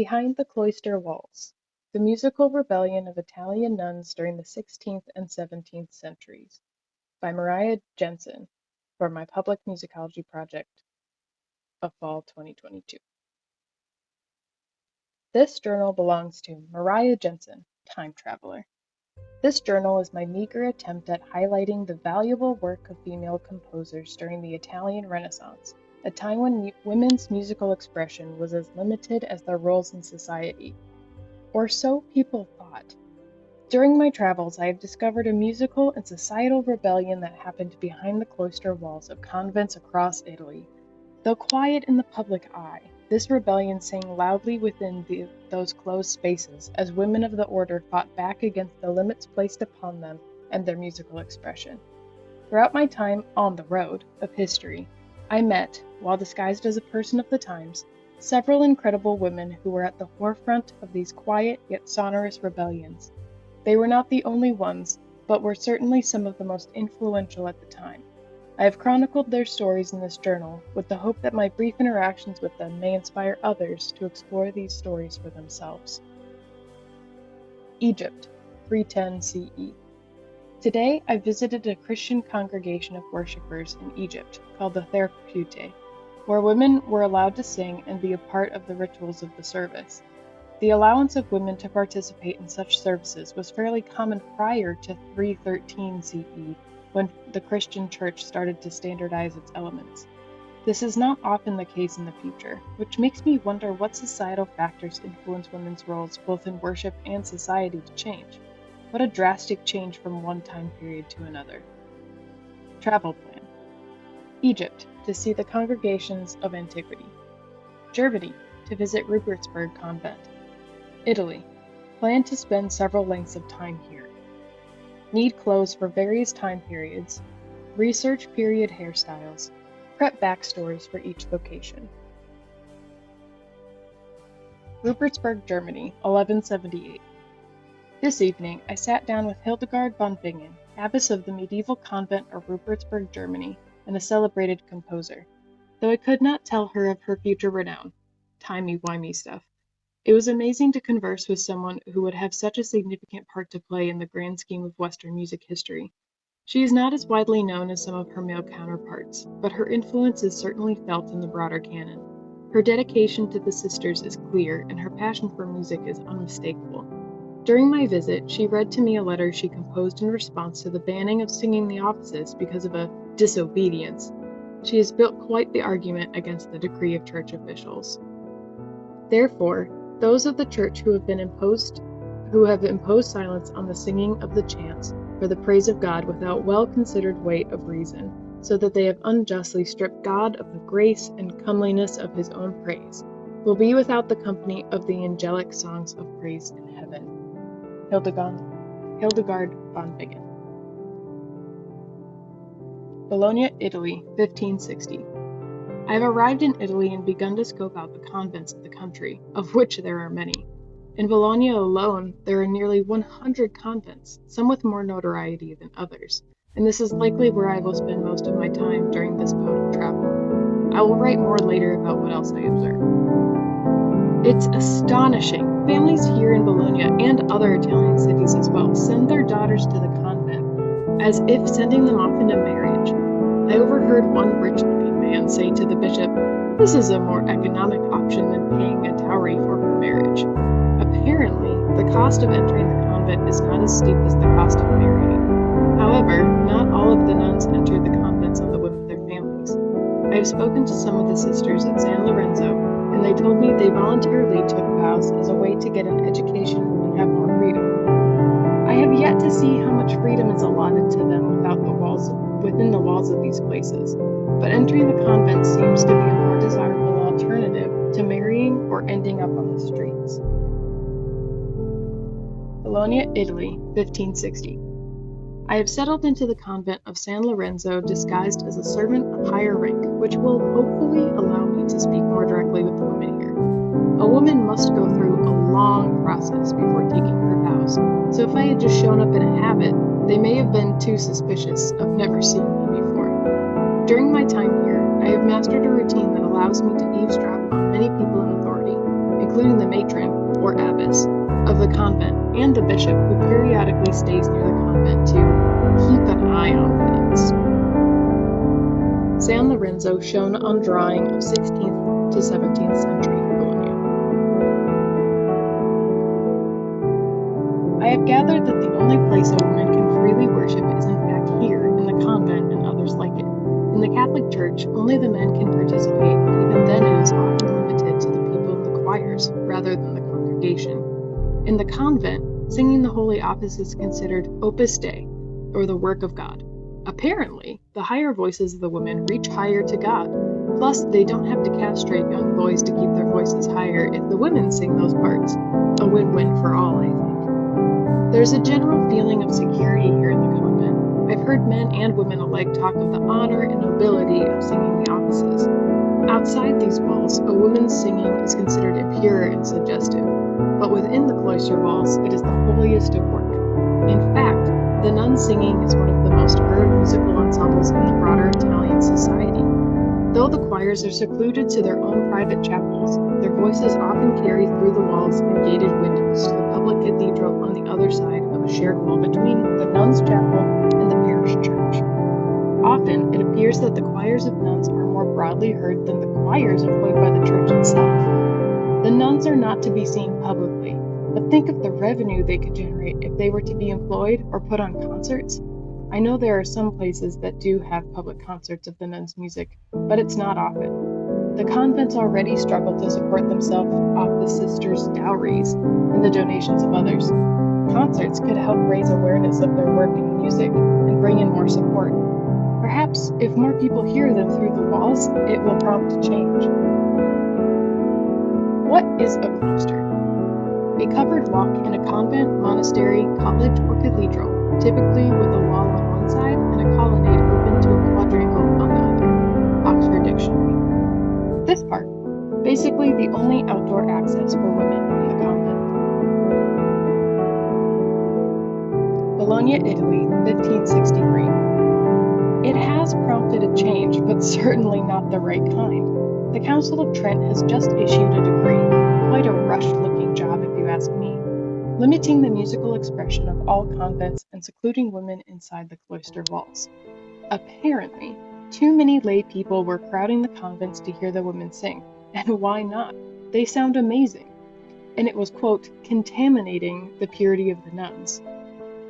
Behind the Cloister Walls: The Musical Rebellion of Italian Nuns During the 16th and 17th Centuries, by Moriah Jensen, for my public musicology project of fall 2022. This journal belongs to Moriah Jensen, time traveler. This journal is my meager attempt at highlighting the valuable work of female composers during the Italian Renaissance, a time when women's musical expression was as limited as their roles in society. Or so people thought. During my travels, I have discovered a musical and societal rebellion that happened behind the cloister walls of convents across Italy. Though quiet in the public eye, this rebellion sang loudly within those closed spaces as women of the order fought back against the limits placed upon them and their musical expression. Throughout my time on the road of history, I met, while disguised as a person of the times, several incredible women who were at the forefront of these quiet yet sonorous rebellions. They were not the only ones, but were certainly some of the most influential at the time. I have chronicled their stories in this journal with the hope that my brief interactions with them may inspire others to explore these stories for themselves. Egypt, 310 CE. Today, I visited a Christian congregation of worshippers in Egypt called the Therapeutai, where women were allowed to sing and be a part of the rituals of the service. The allowance of women to participate in such services was fairly common prior to 313 CE, when the Christian Church started to standardize its elements. This is not often the case in the future, which makes me wonder what societal factors influence women's roles both in worship and society to change. What a drastic change from one time period to another. Travel plan. Egypt, to see the congregations of antiquity. Germany, to visit Rupertsberg Convent. Italy, plan to spend several lengths of time here. Need clothes for various time periods. Research period hairstyles. Prep backstories for each location. Rupertsberg, Germany, 1178. This evening, I sat down with Hildegard von Bingen, abbess of the medieval convent of Rupertsberg, Germany, and a celebrated composer. Though I could not tell her of her future renown. Timey-wimey stuff. It was amazing to converse with someone who would have such a significant part to play in the grand scheme of Western music history. She is not as widely known as some of her male counterparts, but her influence is certainly felt in the broader canon. Her dedication to the sisters is clear, and her passion for music is unmistakable. During my visit, she read to me a letter she composed in response to the banning of singing the offices because of a disobedience. She has built quite the argument against the decree of church officials. Therefore, those of the church who have imposed silence on the singing of the chants for the praise of God without well-considered weight of reason, so that they have unjustly stripped God of the grace and comeliness of his own praise, will be without the company of the angelic songs of praise in heaven. Hildegard von Bingen. Bologna, Italy, 1560. I have arrived in Italy and begun to scope out the convents of the country, of which there are many. In Bologna alone, there are nearly 100 convents, some with more notoriety than others, and this is likely where I will spend most of my time during this bout of travel. I will write more later about what else I observe. It's astonishing. Families here in Bologna and other Italian cities as well send their daughters to the convent, as if sending them off into marriage. I overheard one rich-looking man say to the bishop, "This is a more economic option than paying a dowry for her marriage." Apparently, the cost of entering the convent is not as steep as the cost of marrying. However, not all of the nuns entered the convents on the whim of their families. I have spoken to some of the sisters at San Lorenzo, and they told me they voluntarily took vows as a way to get an education and have more freedom. I have yet to see how much freedom is allotted to them within the walls of these places, but entering the convent seems to be a more desirable alternative to marrying or ending up on the streets. Bologna, Italy, 1560. I have settled into the convent of San Lorenzo disguised as a servant of higher rank, which will hopefully allow me to speak more directly with the women here. A woman must go through a long process before taking her vows, so if I had just shown up in a habit, they may have been too suspicious of never seeing me before. During my time here, I have mastered a routine that allows me to eavesdrop on many people in authority, including the matron, or abbess, of the convent, and the bishop who periodically stays near the convent to keep an eye on things. San Lorenzo shown on drawing of 16th to 17th century Bologna. I have gathered that the only place a woman can freely worship is in fact here, in the convent and others like it. In the Catholic Church, only the men can participate, and even then it is often limited to the people in the choirs, rather than the congregation. In the convent, singing the Holy Office is considered opus Dei, or the work of God. Apparently, the higher voices of the women reach higher to God. Plus, they don't have to castrate young boys to keep their voices higher if the women sing those parts. A win-win for all, I think. There's a general feeling of security here in the convent. I've heard men and women alike talk of the honor and nobility of singing the offices. Outside these walls, a woman's singing is considered impure and suggestive, but within the cloister walls, it is the holiest of work. In fact, the nuns' singing is one of the most heard musical ensembles in the broader Italian society. Though the choirs are secluded to their own private chapels, their voices often carry through the walls and gated windows to the public cathedral on the other side of a shared wall between the nuns' chapel and the parish church. Often, it appears that the choirs of nuns are more broadly heard than the choirs employed by the church itself. The nuns are not to be seen publicly, but think of the revenue they could generate if they were to be employed or put on concerts. I know there are some places that do have public concerts of the nuns' music, but it's not often. The convents already struggle to support themselves off the sisters' dowries and the donations of others. Concerts could help raise awareness of their work in music and bring in more support. Perhaps if more people hear them through the walls, it will prompt a change. What is a cloister? A covered walk in a convent, monastery, college, or cathedral, typically with a wall on one side and a colonnade open to a quadrangle on the other. Oxford Dictionary. This part, basically the only outdoor access for women in the convent. Bologna, Italy, 1563. It has prompted a change, but certainly not the right kind. The Council of Trent has just issued a decree, quite a rushed-looking job if you ask me, limiting the musical expression of all convents and secluding women inside the cloister walls. Apparently, too many lay people were crowding the convents to hear the women sing, and why not? They sound amazing. And it was, quote, contaminating the purity of the nuns.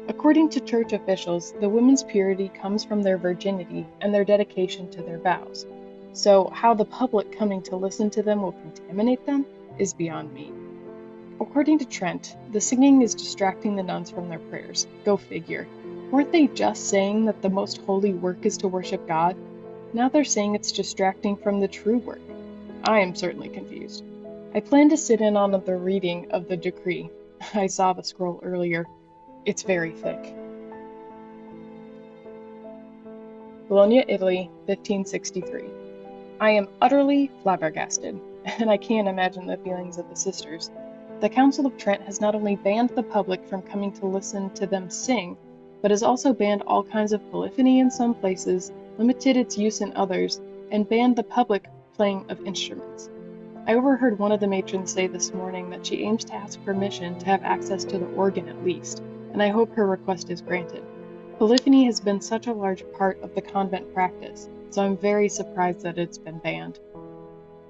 According to church officials, the women's purity comes from their virginity and their dedication to their vows. So how the public coming to listen to them will contaminate them is beyond me. According to Trent, the singing is distracting the nuns from their prayers. Go figure. Weren't they just saying that the most holy work is to worship God? Now they're saying it's distracting from the true work. I am certainly confused. I plan to sit in on the reading of the decree. I saw the scroll earlier. It's very thick. Bologna, Italy, 1563. I am utterly flabbergasted, and I can't imagine the feelings of the sisters. The Council of Trent has not only banned the public from coming to listen to them sing, but has also banned all kinds of polyphony in some places, limited its use in others, and banned the public playing of instruments. I overheard one of the matrons say this morning that she aims to ask permission to have access to the organ at least, and I hope her request is granted. Polyphony has been such a large part of the convent practice, so I'm very surprised that it's been banned.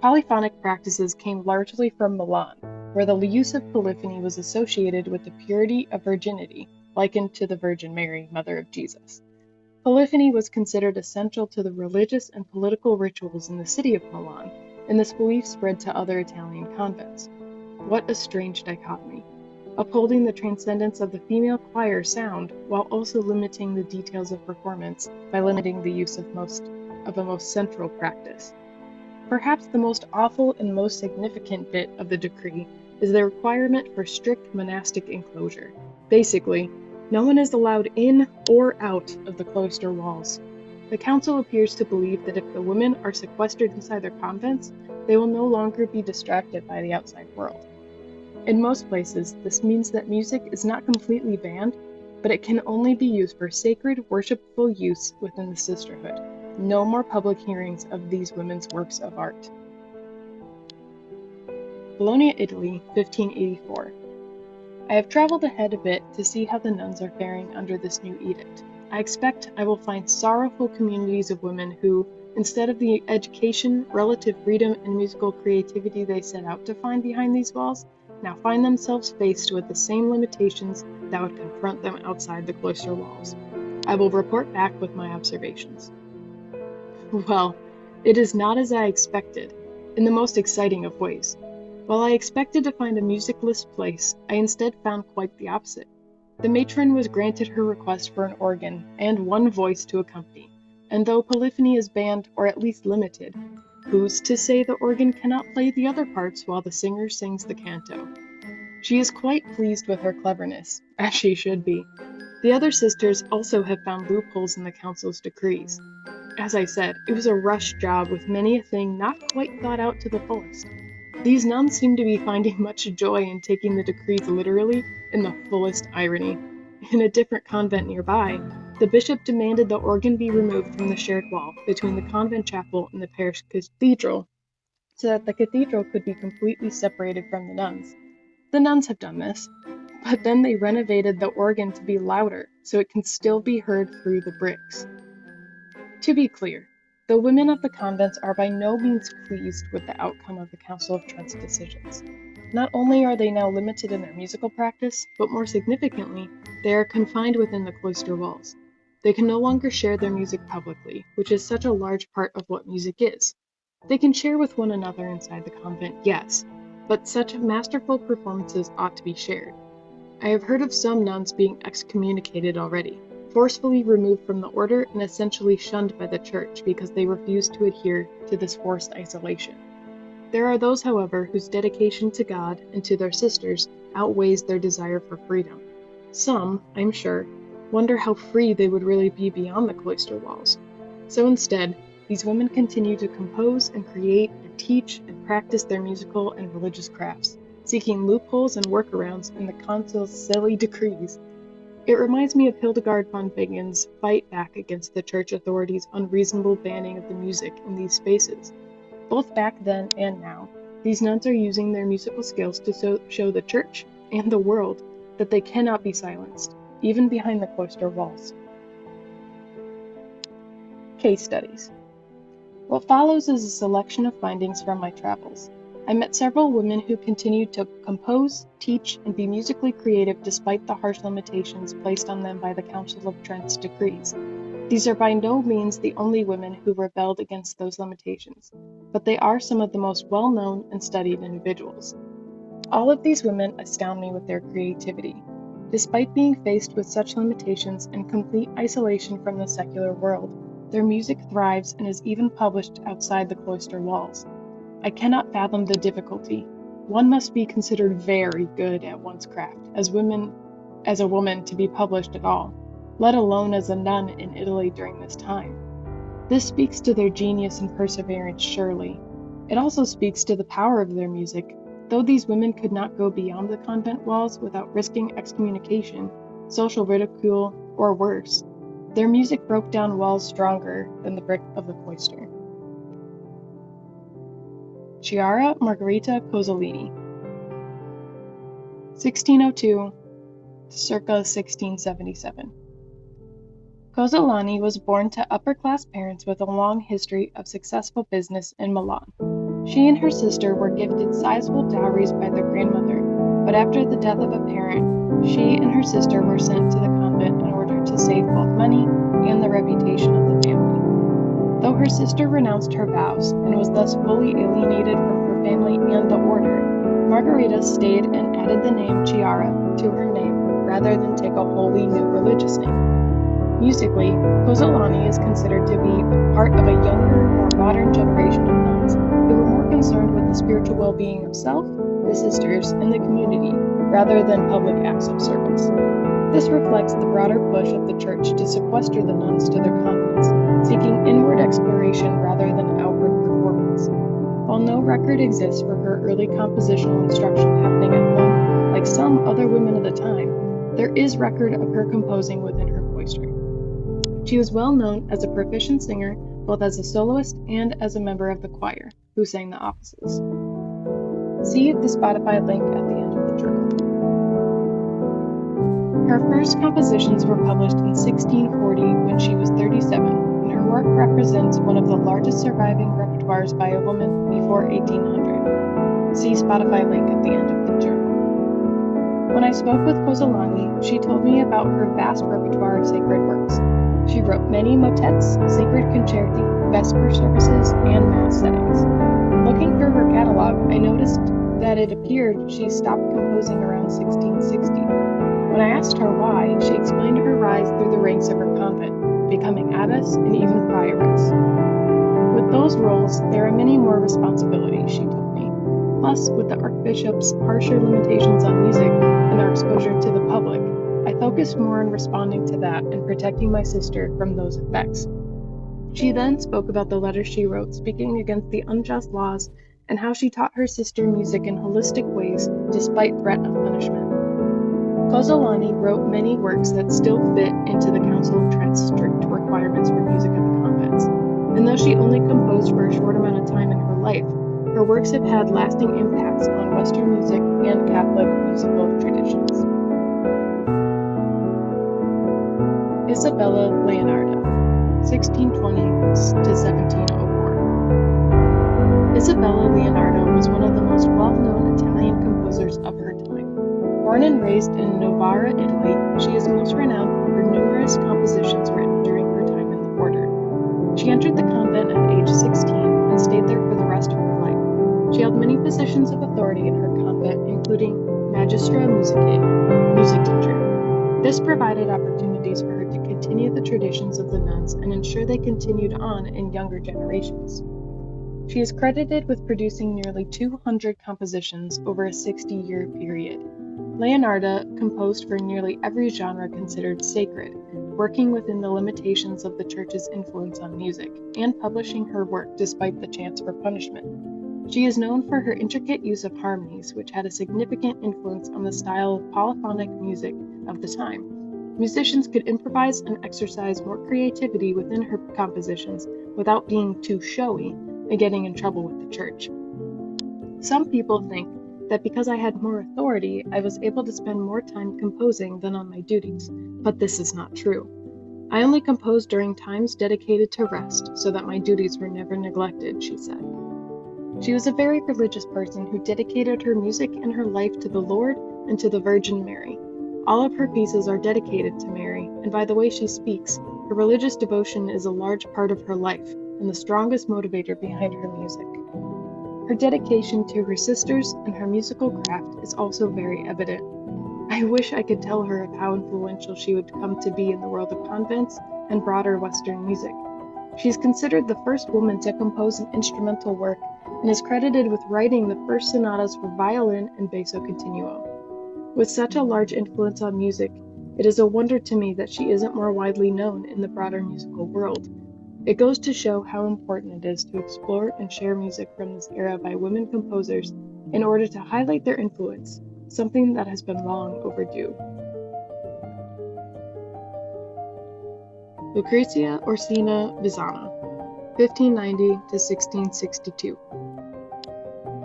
Polyphonic practices came largely from Milan, where the use of polyphony was associated with the purity of virginity, likened to the Virgin Mary, Mother of Jesus. Polyphony was considered essential to the religious and political rituals in the city of Milan, and this belief spread to other Italian convents. What a strange dichotomy, upholding the transcendence of the female choir sound while also limiting the details of performance by limiting the use of a most central practice. Perhaps the most awful and most significant bit of the decree is the requirement for strict monastic enclosure. Basically, no one is allowed in or out of the cloister walls. The council appears to believe that if the women are sequestered inside their convents, they will no longer be distracted by the outside world. In most places, this means that music is not completely banned, but it can only be used for sacred, worshipful use within the sisterhood. No more public hearings of these women's works of art. Bologna, Italy, 1584. I have traveled ahead a bit to see how the nuns are faring under this new edict. I expect I will find sorrowful communities of women who, instead of the education, relative freedom, and musical creativity they set out to find behind these walls, now find themselves faced with the same limitations that would confront them outside the cloister walls. I will report back with my observations. Well, it is not as I expected, in the most exciting of ways. While I expected to find a musicless place, I instead found quite the opposite. The matron was granted her request for an organ and one voice to accompany, and though polyphony is banned or at least limited, who's to say the organ cannot play the other parts while the singer sings the canto? She is quite pleased with her cleverness, as she should be. The other sisters also have found loopholes in the council's decrees. As I said, it was a rush job with many a thing not quite thought out to the fullest. These nuns seem to be finding much joy in taking the decrees literally in the fullest irony. In a different convent nearby, the bishop demanded the organ be removed from the shared wall between the convent chapel and the parish cathedral, so that the cathedral could be completely separated from the nuns. The nuns have done this, but then they renovated the organ to be louder, so it can still be heard through the bricks. To be clear, the women of the convents are by no means pleased with the outcome of the Council of Trent's decisions. Not only are they now limited in their musical practice, but more significantly, they are confined within the cloister walls. They can no longer share their music publicly, which is such a large part of what music is. They can share with one another inside the convent, yes, but such masterful performances ought to be shared. I have heard of some nuns being excommunicated already, forcefully removed from the order and essentially shunned by the church because they refused to adhere to this forced isolation. There are those, however, whose dedication to God and to their sisters outweighs their desire for freedom. Some, I'm sure, wonder how free they would really be beyond the cloister walls. So instead, these women continue to compose and create and teach and practice their musical and religious crafts, seeking loopholes and workarounds in the council's silly decrees. It reminds me of Hildegard von Bingen's fight back against the church authorities' unreasonable banning of the music in these spaces. Both back then and now, these nuns are using their musical skills to show the church and the world that they cannot be silenced, even behind the cloister walls. Case studies. What follows is a selection of findings from my travels. I met several women who continued to compose, teach, and be musically creative despite the harsh limitations placed on them by the Council of Trent's decrees. These are by no means the only women who rebelled against those limitations, but they are some of the most well-known and studied individuals. All of these women astound me with their creativity. Despite being faced with such limitations and complete isolation from the secular world, their music thrives and is even published outside the cloister walls. I cannot fathom the difficulty. One must be considered very good at one's craft as a woman to be published at all, let alone as a nun in Italy during this time. This speaks to their genius and perseverance, surely. It also speaks to the power of their music. Though these women could not go beyond the convent walls without risking excommunication, social ridicule, or worse, their music broke down walls stronger than the brick of the cloister. Chiara Margherita Cozzolini, 1602 to circa 1677. Cozzolani was born to upper-class parents with a long history of successful business in Milan. She and her sister were gifted sizable dowries by their grandmother, but after the death of a parent, she and her sister were sent to the convent in order to save both money and the reputation of the family. Though her sister renounced her vows and was thus fully alienated from her family and the order, Margherita stayed and added the name Chiara to her name rather than take a wholly new religious name. Musically, Cozzolani is considered to be part of a younger, more modern generation of nuns who were more concerned with the spiritual well-being of self, the sisters, and the community, rather than public acts of service. This reflects the broader push of the Church to sequester the nuns to their convents, seeking inward exploration rather than outward performance. While no record exists for her early compositional instruction happening at home, like some other women of the time, there is record of her composing within her cloister. She was well known as a proficient singer, both as a soloist and as a member of the choir, who sang the offices. See the Spotify link at the end of the journal. Her first compositions were published in 1640 when she was 37, and her work represents one of the largest surviving repertoires by a woman before 1800. See Spotify link at the end of the journal. When I spoke with Kozolany, she told me about her vast repertoire of sacred works. She wrote many motets, sacred concerti, vesper services, and mass settings. Looking through her catalog, I noticed that it appeared she stopped composing around 1660. When I asked her why, she explained her rise through the ranks of her convent, becoming abbess and even prioress. With those roles, there are many more responsibilities, she told me. Plus, with the archbishop's harsher limitations on music and their exposure to the public, I focused more on responding to that and protecting my sister from those effects. She then spoke about the letter she wrote speaking against the unjust laws and how she taught her sister music in holistic ways despite threat of punishment. Kozolany wrote many works that still fit into the Council of Trent's strict requirements for music at the convents, and though she only composed for a short amount of time in her life, her works have had lasting impacts on Western music and Catholic musical traditions. Isabella Leonarda, 1620 to 1704. Isabella Leonarda was one of the most well-known Italian composers of her time. Born and raised in Novara, Italy, she is most renowned for her numerous compositions written during her time in the order. She entered the convent at age 16 and stayed there for the rest of her life. She held many positions of authority in her convent, including Magistra Musicae, music teacher. This provided opportunities for her to continue the traditions of the nuns and ensure they continued on in younger generations. She is credited with producing nearly 200 compositions over a 60-year period. Leonarda composed for nearly every genre considered sacred, working within the limitations of the Church's influence on music, and publishing her work despite the chance for punishment. She is known for her intricate use of harmonies, which had a significant influence on the style of polyphonic music of the time. Musicians could improvise and exercise more creativity within her compositions without being too showy and getting in trouble with the Church. Some people think that because I had more authority, I was able to spend more time composing than on my duties, but this is not true. I only composed during times dedicated to rest, so that my duties were never neglected, she said. She was a very religious person who dedicated her music and her life to the Lord and to the Virgin Mary. All of her pieces are dedicated to Mary, and by the way she speaks, her religious devotion is a large part of her life and the strongest motivator behind her music. Her dedication to her sisters and her musical craft is also very evident. I wish I could tell her of how influential she would come to be in the world of convents and broader Western music. She is considered the first woman to compose an instrumental work and is credited with writing the first sonatas for violin and basso continuo. With such a large influence on music, it is a wonder to me that she isn't more widely known in the broader musical world. It goes to show how important it is to explore and share music from this era by women composers in order to highlight their influence, something that has been long overdue. Lucrezia Orsina Visana, 1590 to 1662.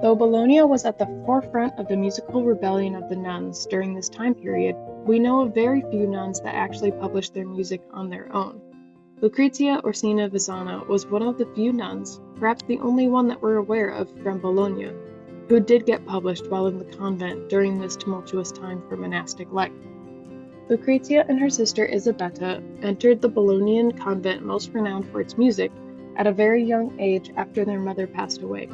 Though Bologna was at the forefront of the musical rebellion of the nuns during this time period, we know of very few nuns that actually published their music on their own. Lucrezia Orsina Visana was one of the few nuns, perhaps the only one that we're aware of from Bologna, who did get published while in the convent during this tumultuous time for monastic life. Lucrezia and her sister Isabetta entered the Bolognian convent most renowned for its music at a very young age after their mother passed away.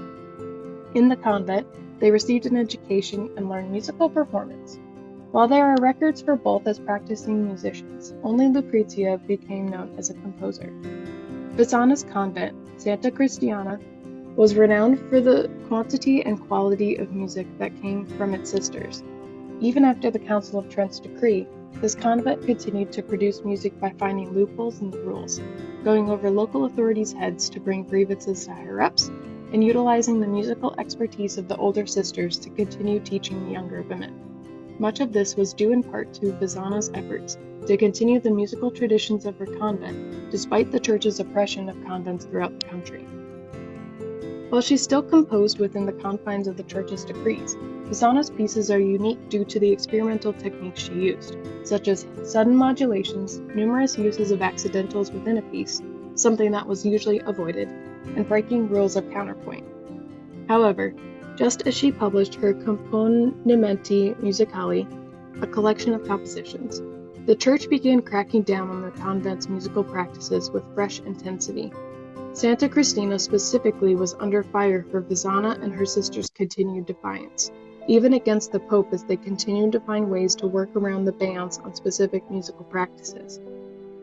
In the convent, they received an education and learned musical performance. While there are records for both as practicing musicians, only Lucrezia became known as a composer. Visana's convent, Santa Cristiana, was renowned for the quantity and quality of music that came from its sisters. Even after the Council of Trent's decree, this convent continued to produce music by finding loopholes in the rules, going over local authorities' heads to bring grievances to higher-ups, and utilizing the musical expertise of the older sisters to continue teaching the younger women. Much of this was due in part to Visana's efforts to continue the musical traditions of her convent, despite the Church's oppression of convents throughout the country. While she still composed within the confines of the church's decrees, Fasana's pieces are unique due to the experimental techniques she used, such as sudden modulations, numerous uses of accidentals within a piece, something that was usually avoided, and breaking rules of counterpoint. However, just as she published her Componimenti Musicali, a collection of compositions, the church began cracking down on the convent's musical practices with fresh intensity. Santa Cristina specifically was under fire for Fasana and her sister's continued defiance, even against the Pope as they continued to find ways to work around the bans on specific musical practices.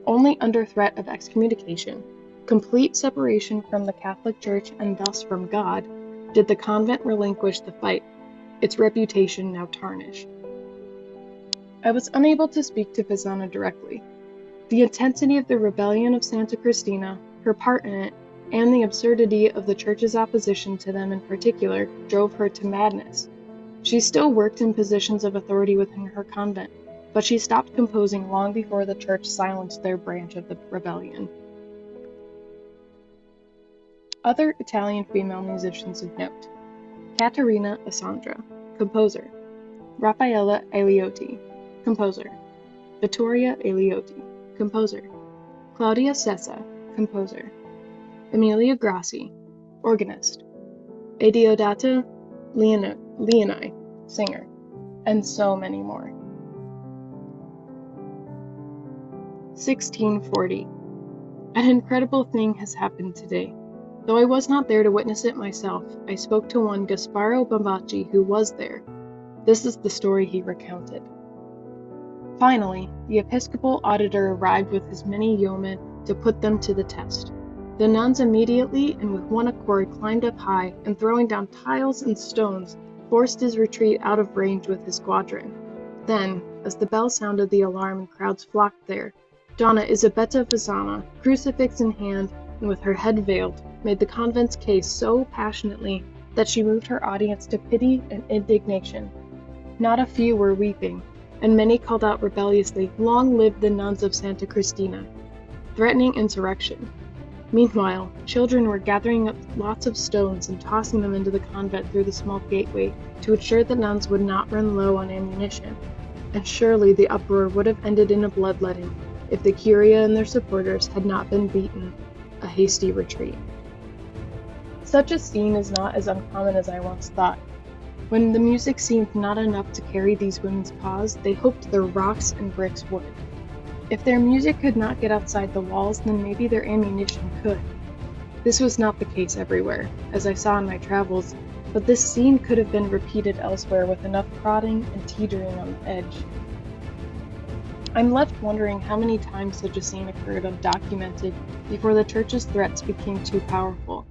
Only under threat of excommunication, complete separation from the Catholic Church and thus from God, did the convent relinquish the fight, its reputation now tarnished. I was unable to speak to Fasana directly. The intensity of the rebellion of Santa Cristina, her part in it, and the absurdity of the church's opposition to them in particular drove her to madness. She still worked in positions of authority within her convent, but she stopped composing long before the church silenced their branch of the rebellion. Other Italian female musicians of note: Caterina Assandra, composer; Raffaella Eliotti, composer; Vittoria Eliotti, composer; Claudia Sessa, composer; Emilia Grassi, organist; Adeodata Leoni, singer, and so many more. 1640. An incredible thing has happened today. Though I was not there to witness it myself, I spoke to one Gasparo Bambacci who was there. This is the story he recounted. Finally, the episcopal auditor arrived with his many yeomen to put them to the test. The nuns immediately and with one accord climbed up high, and throwing down tiles and stones, forced his retreat out of range with his squadron. Then, as the bell sounded the alarm and crowds flocked there, Donna Isabetta Fasana, crucifix in hand and with her head veiled, made the convent's case so passionately that she moved her audience to pity and indignation. Not a few were weeping, and many called out rebelliously, "Long live the nuns of Santa Cristina," threatening insurrection. Meanwhile, children were gathering up lots of stones and tossing them into the convent through the small gateway to ensure the nuns would not run low on ammunition. And surely the uproar would have ended in a bloodletting if the Curia and their supporters had not been beaten a hasty retreat. Such a scene is not as uncommon as I once thought. When the music seemed not enough to carry these women's paws, they hoped their rocks and bricks would. If their music could not get outside the walls, then maybe their ammunition could. This was not the case everywhere, as I saw in my travels, but this scene could have been repeated elsewhere with enough prodding and teetering on the edge. I'm left wondering how many times such a scene occurred undocumented before the church's threats became too powerful.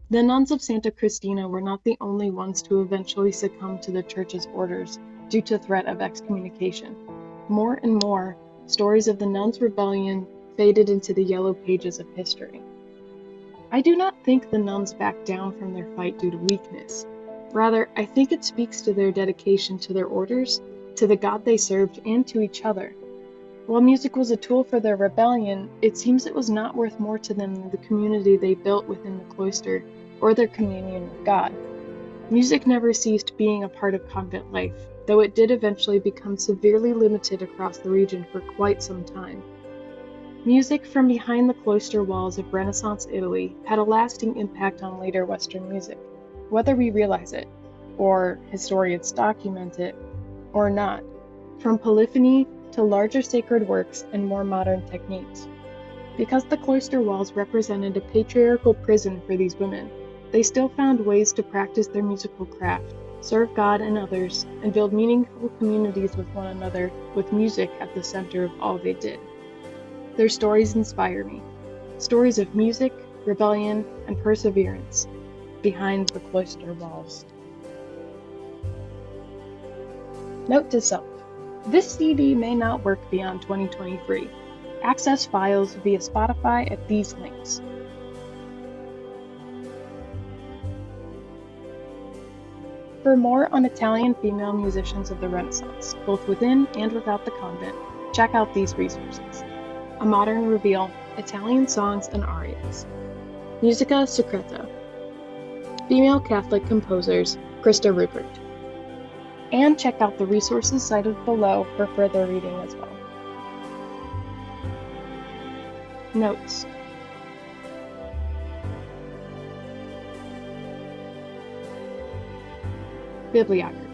The nuns of Santa Cristina were not the only ones to eventually succumb to the church's orders due to threat of excommunication. More and more, stories of the nuns' rebellion faded into the yellow pages of history. I do not think the nuns backed down from their fight due to weakness. Rather, I think it speaks to their dedication to their orders, to the God they served, and to each other. While music was a tool for their rebellion, it seems it was not worth more to them than the community they built within the cloister or their communion with God. Music never ceased being a part of convent life, though it did eventually become severely limited across the region for quite some time. Music from behind the cloister walls of Renaissance Italy had a lasting impact on later Western music, whether we realize it, or historians document it, or not, from polyphony to larger sacred works and more modern techniques. Because the cloister walls represented a patriarchal prison for these women, they still found ways to practice their musical craft, serve God and others, and build meaningful communities with one another, with music at the center of all they did. Their stories inspire me. Stories of music, rebellion, and perseverance behind the cloister walls. Note to self: this CD may not work beyond 2023. Access files via Spotify at these links. For more on Italian female musicians of the Renaissance, both within and without the convent, check out these resources: A Modern Reveal, Italian Songs and Arias; Musica Secreta; Female Catholic composers, Krista Rupert. And check out the resources cited below for further reading as well. Notes. Bibliography.